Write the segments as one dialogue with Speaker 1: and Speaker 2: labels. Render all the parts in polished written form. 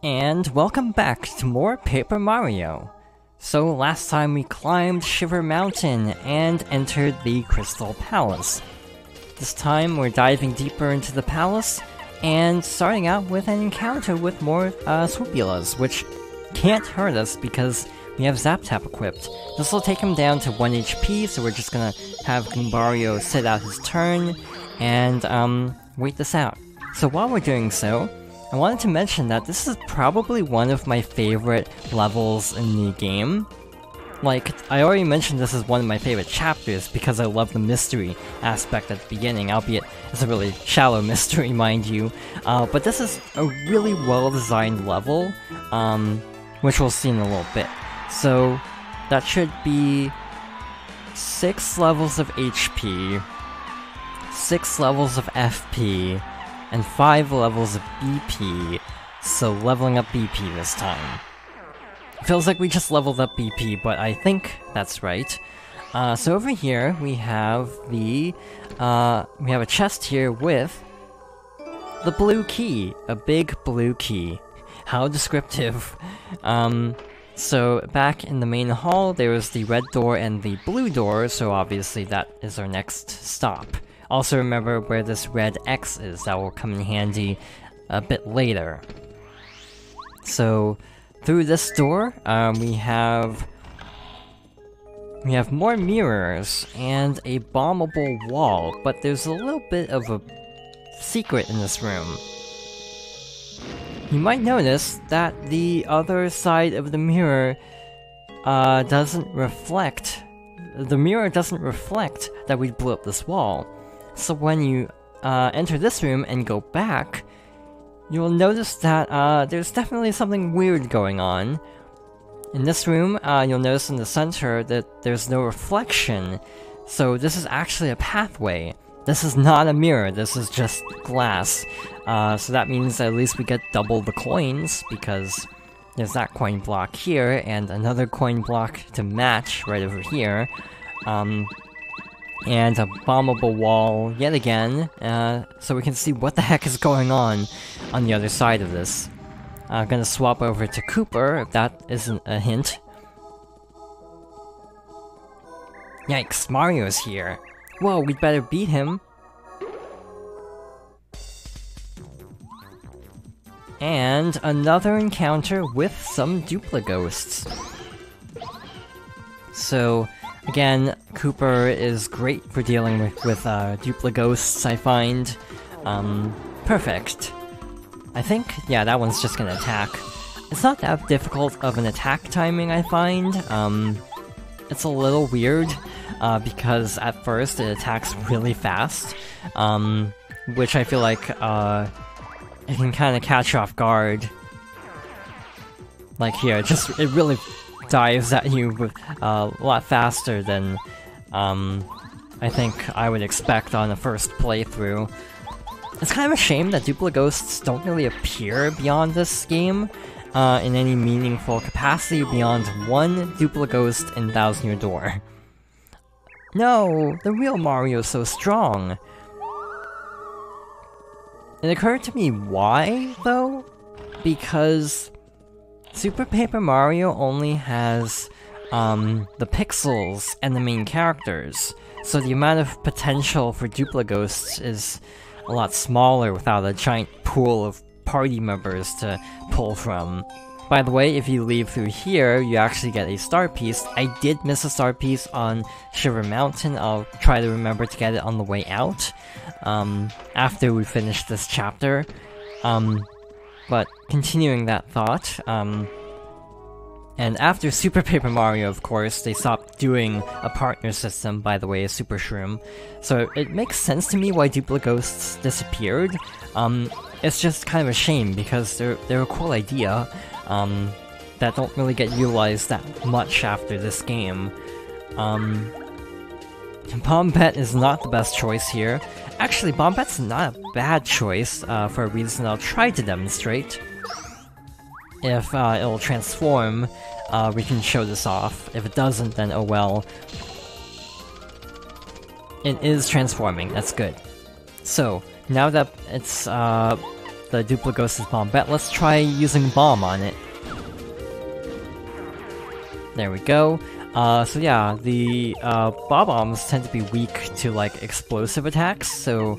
Speaker 1: And welcome back to more Paper Mario. So last time we climbed Shiver Mountain and entered the Crystal Palace. This time we're diving deeper into the palace and starting out with an encounter with more Swoopulas, which can't hurt us because we have Zap Tap equipped. This will take him down to 1 HP, so we're just gonna have Goombario sit out his turn and wait this out. So while we're doing so, I wanted to mention that this is probably one of my favorite levels in the game. Like, I already mentioned this is one of my favorite chapters because I love the mystery aspect at the beginning, albeit it's a really shallow mystery, mind you. But this is a really well-designed level, which we'll see in a little bit. So, that should be 6 levels of HP, 6 levels of FP, and 5 levels of BP, so leveling up BP this time. Feels like we just leveled up BP, but I think that's right. So over here, we have the, we have a chest here with the blue key, a big blue key. How descriptive. So back in the main hall, there was the red door and the blue door, so obviously that is our next stop. Also remember where this red X is, that will come in handy a bit later. So, through this door, we have more mirrors and a bombable wall, but there's a little bit of a secret in this room. You might notice that the other side of the mirror doesn't reflect. The mirror doesn't reflect that we blew up this wall. So when you enter this room and go back, you'll notice that there's definitely something weird going on. In this room, you'll notice in the center that there's no reflection, so this is actually a pathway. This is not a mirror, this is just glass. So that means at least we get double the coins, because there's that coin block here, and another coin block to match right over here. And a bombable wall yet again, so we can see what the heck is going on the other side of this. I'm gonna swap over to Cooper, if that isn't a hint. Yikes, Mario's here. Whoa, we'd better beat him. And another encounter with some Duplighosts. So, again, Cooper is great for dealing with Duplighosts, I find. Perfect. I think, yeah, that one's just gonna attack. It's not that difficult of an attack timing, I find. It's a little weird, because at first it attacks really fast, which I feel like, it can kinda catch you off guard. Like here, it really dives at you with, a lot faster than, I think I would expect on a first playthrough. It's kind of a shame that Duplighosts don't really appear beyond this game, in any meaningful capacity beyond one Duplighost in Thousand Year Door. No! The real Mario's so strong! It occurred to me why, though? Because Super Paper Mario only has, the pixels and the main characters, so the amount of potential for Duplighosts is a lot smaller without a giant pool of party members to pull from. By the way, if you leave through here, you actually get a star piece. I did miss a star piece on Shiver Mountain. I'll try to remember to get it on the way out, after we finish this chapter. But continuing that thought, and after Super Paper Mario, of course, they stopped doing a partner system, by the way, a Super Shroom. So it makes sense to me why Duplighosts disappeared. It's just kind of a shame, because they're a cool idea, that don't really get utilized that much after this game. Bombette is not the best choice here. Actually, Bombette's not a bad choice, for a reason I'll try to demonstrate. If it'll transform, we can show this off. If it doesn't, then oh well. It is transforming, that's good. So, now that it's the Duplighosts' Bombette, let's try using Bomb on it. There we go. So yeah, the Bob-ombs tend to be weak to like explosive attacks, so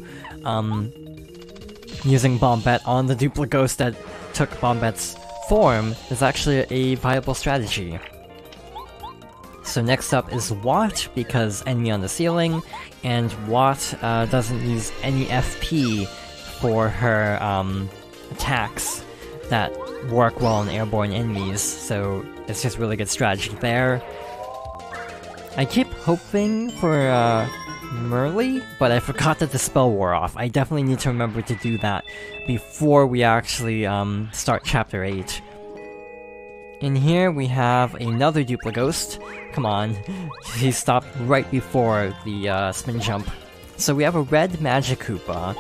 Speaker 1: using Bombette on the Duplighost that took Bombette's form is actually a viable strategy. So next up is Watt, because enemy on the ceiling, and Watt doesn't use any FP for her attacks that work well on airborne enemies, so it's just really good strategy there. I keep hoping for Merly, but I forgot that the spell wore off. I definitely need to remember to do that before we actually start Chapter 8. In here we have another Duplighost. Come on, he stopped right before the spin jump. So we have a red Magic Koopa.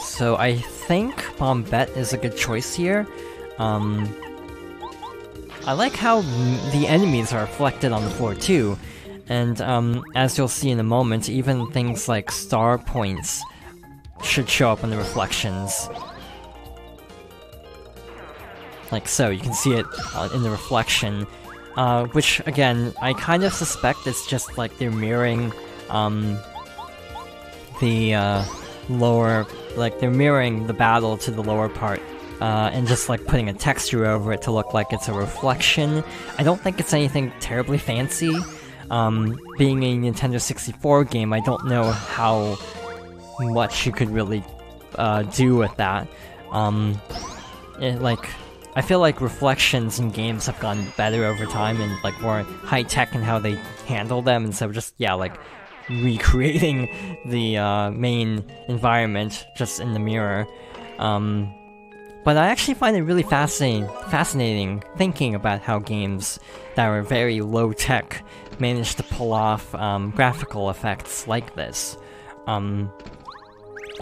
Speaker 1: So I think Bombette is a good choice here. I like how the enemies are reflected on the floor too, and as you'll see in a moment, even things like star points should show up in the reflections. Like so, you can see it in the reflection, which again, I kind of suspect it's just like they're mirroring the lower, like they're mirroring the battle to the lower part. And just like putting a texture over it to look like it's a reflection. I don't think it's anything terribly fancy. Being a Nintendo 64 game, I don't know how much you could really do with that. I feel like reflections in games have gotten better over time and like more high-tech in how they handle them instead of just, yeah, like recreating the main environment just in the mirror. But I actually find it really fascinating thinking about how games that are very low-tech manage to pull off graphical effects like this.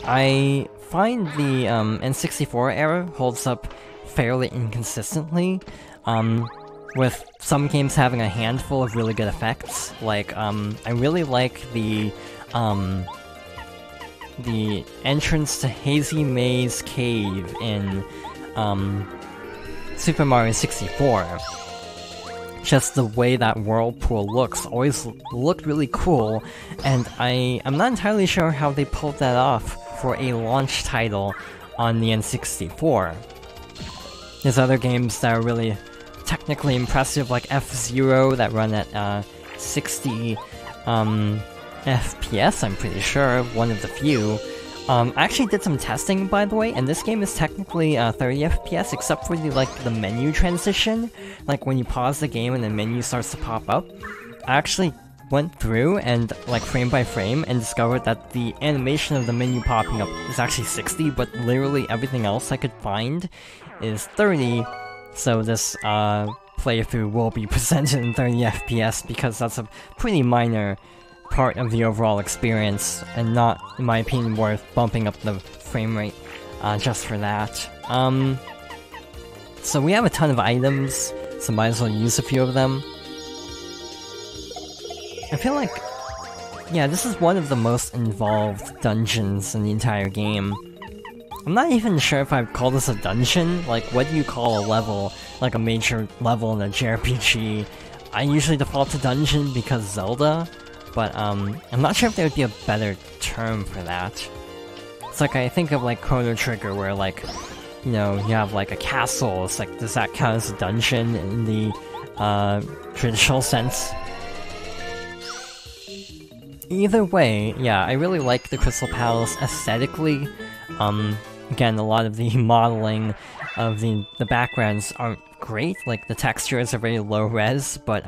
Speaker 1: I find the N64 era holds up fairly inconsistently, with some games having a handful of really good effects. Like, I really like the entrance to Hazy Maze Cave in Super Mario 64. Just the way that whirlpool looks always looked really cool, and I'm not entirely sure how they pulled that off for a launch title on the N64. There's other games that are really technically impressive, like F-Zero, that run at 60 FPS, I'm pretty sure, one of the few. I actually did some testing, by the way, and this game is technically 30 FPS, except for the menu transition. Like, when you pause the game and the menu starts to pop up. I actually went through and, like, frame by frame, and discovered that the animation of the menu popping up is actually 60, but literally everything else I could find is 30, so this playthrough will be presented in 30 FPS, because that's a pretty minor part of the overall experience, and not, in my opinion, worth bumping up the frame rate just for that. So we have a ton of items, so might as well use a few of them. I feel like, yeah, this is one of the most involved dungeons in the entire game. I'm not even sure if I'd call this a dungeon. Like, what do you call a level, like a major level in a JRPG? I usually default to dungeon because Zelda, but I'm not sure if there would be a better term for that. It's like, I think of like Chrono Trigger, where like, you know, you have like a castle. It's like, does that count as a dungeon in the traditional sense? Either way, yeah, I really like the Crystal Palace aesthetically. Again, a lot of the modeling of the backgrounds aren't great, like the textures are very low res, but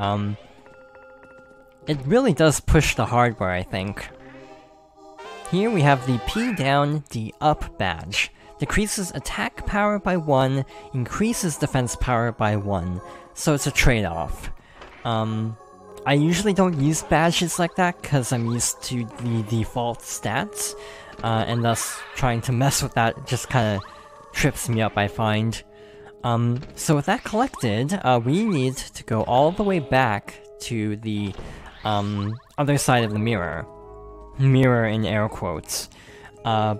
Speaker 1: it really does push the hardware, I think. Here we have the P down, D up badge. Decreases attack power by 1, increases defense power by 1, so it's a trade-off. I usually don't use badges like that, because I'm used to the default stats, and thus trying to mess with that just kinda trips me up, I find. So with that collected, we need to go all the way back to the other side of the mirror. Mirror in air quotes.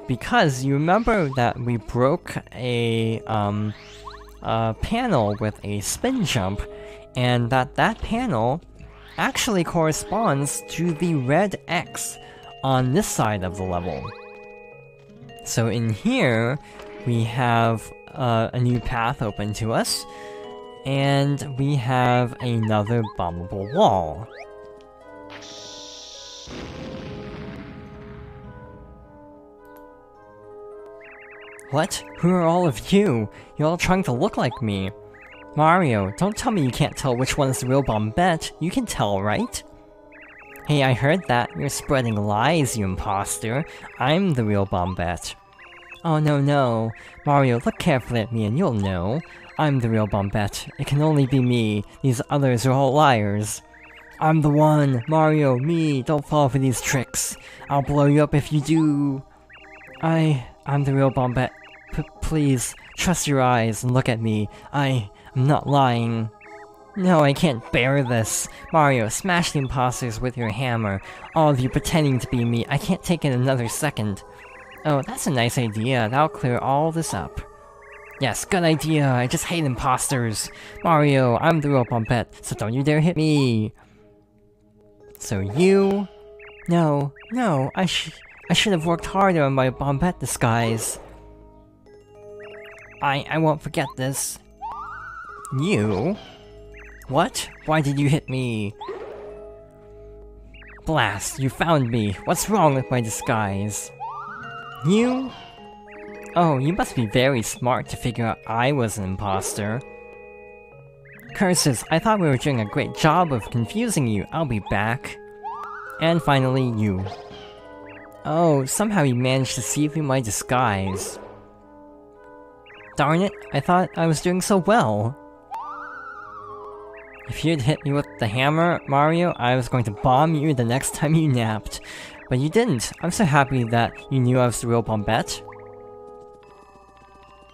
Speaker 1: because you remember that we broke a panel with a spin jump, and that panel actually corresponds to the red X on this side of the level. So in here, we have a new path open to us, and we have another bombable wall. What? Who are all of you? You're all trying to look like me. Mario, don't tell me you can't tell which one is the real Bombette. You can tell, right? Hey, I heard that. You're spreading lies, you imposter. I'm the real Bombette. Oh no. Mario, look carefully at me and you'll know. I'm the real Bombette. It can only be me. These others are all liars. I'm the one! Mario, me! Don't fall for these tricks. I'll blow you up if you do. I'm the real Bombette. Please, trust your eyes and look at me. I'm not lying. No, I can't bear this. Mario, smash the imposters with your hammer. All of you pretending to be me. I can't take it another second. Oh, that's a nice idea. That'll clear all this up. Yes, good idea. I just hate imposters. Mario, I'm the real Bombette, so don't you dare hit me. So you... No, I should have worked harder on my Bombette disguise. I won't forget this. You? What? Why did you hit me? Blast, you found me. What's wrong with my disguise? You? Oh, you must be very smart to figure out I was an imposter. Curses, I thought we were doing a great job of confusing you. I'll be back. And finally, you. Oh, somehow you managed to see through my disguise. Darn it, I thought I was doing so well. If you'd hit me with the hammer, Mario, I was going to bomb you the next time you napped. But you didn't. I'm so happy that you knew I was the real Bombette.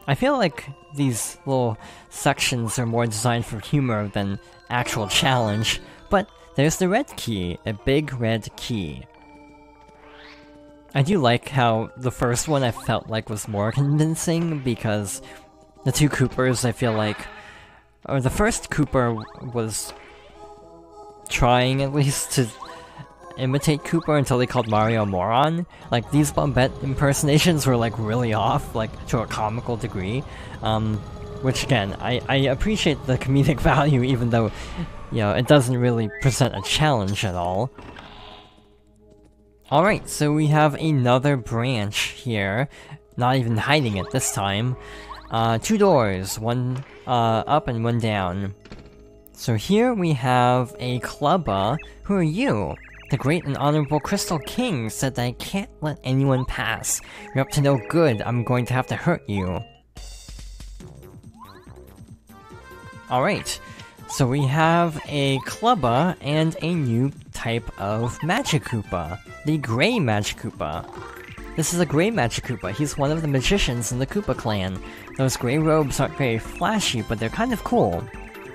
Speaker 1: I feel like these little sections are more designed for humor than actual challenge. But there's the red key, a big red key. I do like how the first one I felt like was more convincing, because the two Coopers I feel like... Or the first Cooper was trying at least to imitate Cooper until they called Mario a moron. Like, these Bombette impersonations were like really off, like to a comical degree. Which again, I appreciate the comedic value even though, you know, it doesn't really present a challenge at all. Alright, so we have another branch here. Not even hiding it this time. Two doors, one up and one down. So here we have a Clubba. Who are you? The great and honorable Crystal King said that I can't let anyone pass. You're up to no good, I'm going to have to hurt you. Alright, so we have a Clubba and a new type of Magikoopa. The Grey Magikoopa. This is a Grey Magikoopa. He's one of the magicians in the Koopa clan. Those grey robes aren't very flashy, but they're kind of cool.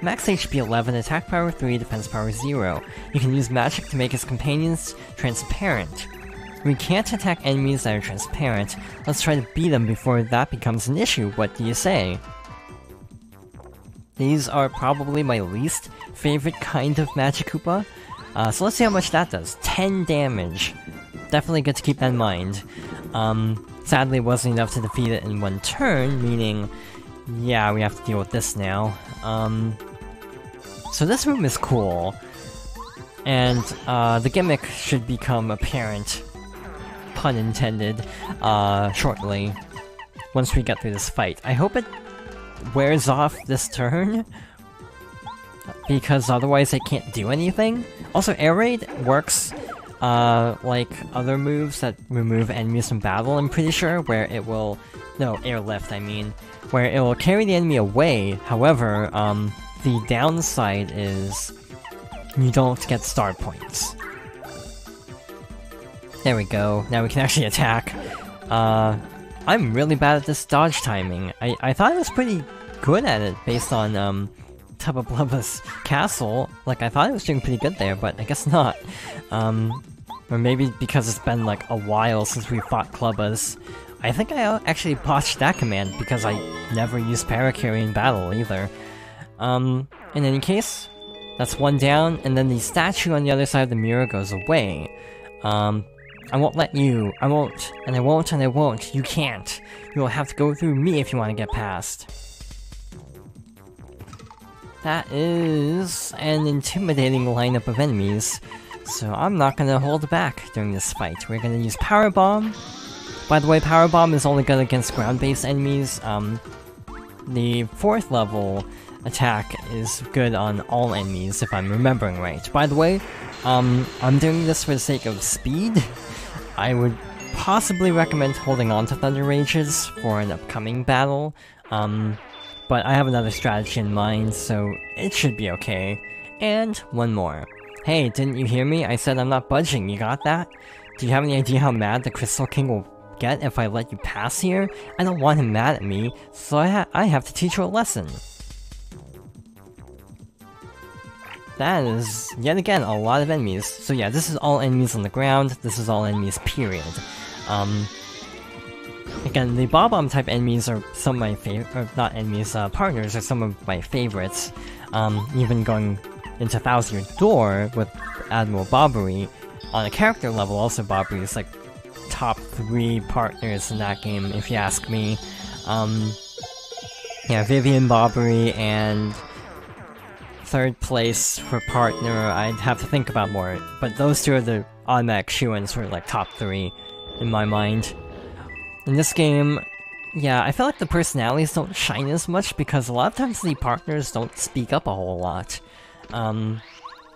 Speaker 1: Max HP 11, attack power 3, defense power 0. You can use magic to make his companions transparent. We can't attack enemies that are transparent. Let's try to beat them before that becomes an issue. What do you say? These are probably my least favorite kind of Magikoopa. So let's see how much that does. 10 damage. Definitely good to keep that in mind. Sadly it wasn't enough to defeat it in one turn, meaning... yeah, we have to deal with this now. So this room is cool. And, the gimmick should become apparent, pun intended, shortly. Once we get through this fight. I hope it wears off this turn, because otherwise I can't do anything. Also, Air Raid works, like other moves that remove enemies from battle, I'm pretty sure, where it will... no, Airlift, I mean. Where it will carry the enemy away, however, the downside is you don't get star points. There we go, now we can actually attack. I'm really bad at this dodge timing. I thought I was pretty good at it based on, Tubba Blubba's castle. Like, I thought I was doing pretty good there, but I guess not. Or maybe because it's been like a while since we fought Clubbas. I think I actually botched that command because I never used Parakarry in battle either. In any case, that's one down, and then the statue on the other side of the mirror goes away. I won't let you. I won't, and I won't, and I won't. You can't. You'll have to go through me if you want to get past. That is an intimidating lineup of enemies, so I'm not gonna hold back during this fight. We're gonna use Power Bomb. By the way, Power Bomb is only good against ground-based enemies. The 4th level attack is good on all enemies, if I'm remembering right. By the way, I'm doing this for the sake of speed. I would possibly recommend holding on to Thunder Rages for an upcoming battle, but I have another strategy in mind, so it should be okay. And one more. Hey, didn't you hear me? I said I'm not budging, you got that? Do you have any idea how mad the Crystal King will get if I let you pass here? I don't want him mad at me, so I have to teach you a lesson. That is, yet again, a lot of enemies. So yeah, this is all enemies on the ground, this is all enemies, period. Again, the Bob-Omb type enemies are some of my favorite, not enemies, partners are some of my favorites. Even going into Thousand Year Door with Admiral Bobbery, on a character level, also Bobbery is like top 3 partners in that game, if you ask me. Yeah, Vivian, Bobbery, and 3rd place for partner, I'd have to think about more, but those 2 are the automatic shoo-ins for like top 3 in my mind. In this game, yeah, I feel like the personalities don't shine as much because a lot of times the partners don't speak up a whole lot,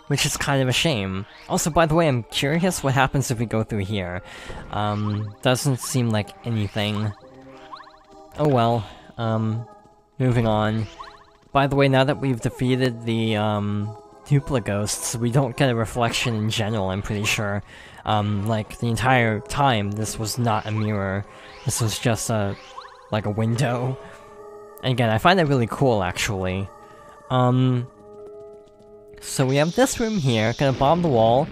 Speaker 1: which is kind of a shame. Also, by the way, I'm curious what happens if we go through here. Doesn't seem like anything. Oh well, moving on. By the way, now that we've defeated the, Duplighosts, we don't get a reflection in general, I'm pretty sure. Like, the entire time, this was not a mirror. This was just like a window. And again, I find that really cool, actually. So we have this room here, gonna bomb the wall.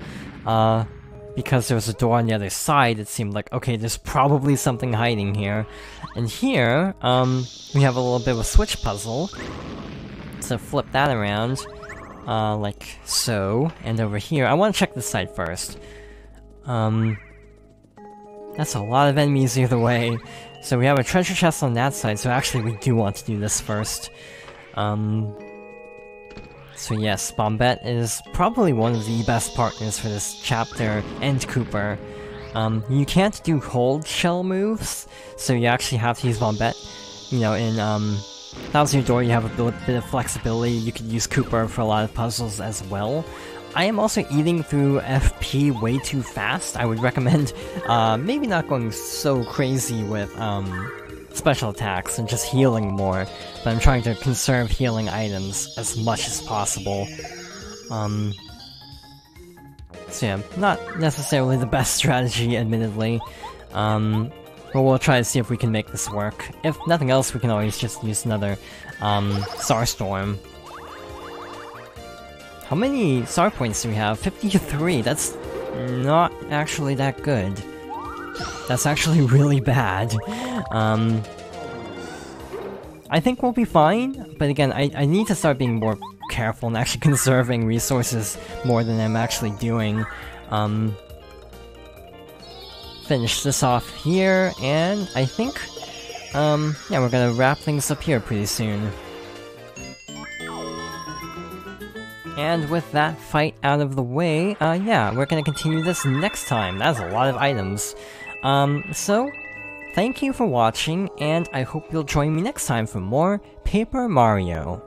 Speaker 1: Because there was a door on the other side, it seemed like, okay, there's probably something hiding here. And here, we have a little bit of a switch puzzle. So flip that around, like so, and over here. I want to check this side first. That's a lot of enemies either way. So we have a treasure chest on that side, so actually we do want to do this first. So yes, Bombette is probably one of the best partners for this chapter, and Cooper. You can't do hold shell moves, so you actually have to use Bombette. You know, in, Thousand Year Door, you have a bit of flexibility. You could use Cooper for a lot of puzzles as well. I am also eating through FP way too fast. I would recommend, maybe not going so crazy with, special attacks and just healing more, but I'm trying to conserve healing items as much as possible. So yeah, not necessarily the best strategy, admittedly. But we'll try to see if we can make this work. If nothing else, we can always just use another, Starstorm. How many star points do we have? 53, that's not actually that good. That's actually really bad. I think we'll be fine, but again, I need to start being more careful and actually conserving resources more than I'm actually doing. Finish this off here, and I think, yeah, we're gonna wrap things up here pretty soon. And with that fight out of the way, yeah, we're gonna continue this next time. That's a lot of items. So, thank you for watching, and I hope you'll join me next time for more Paper Mario.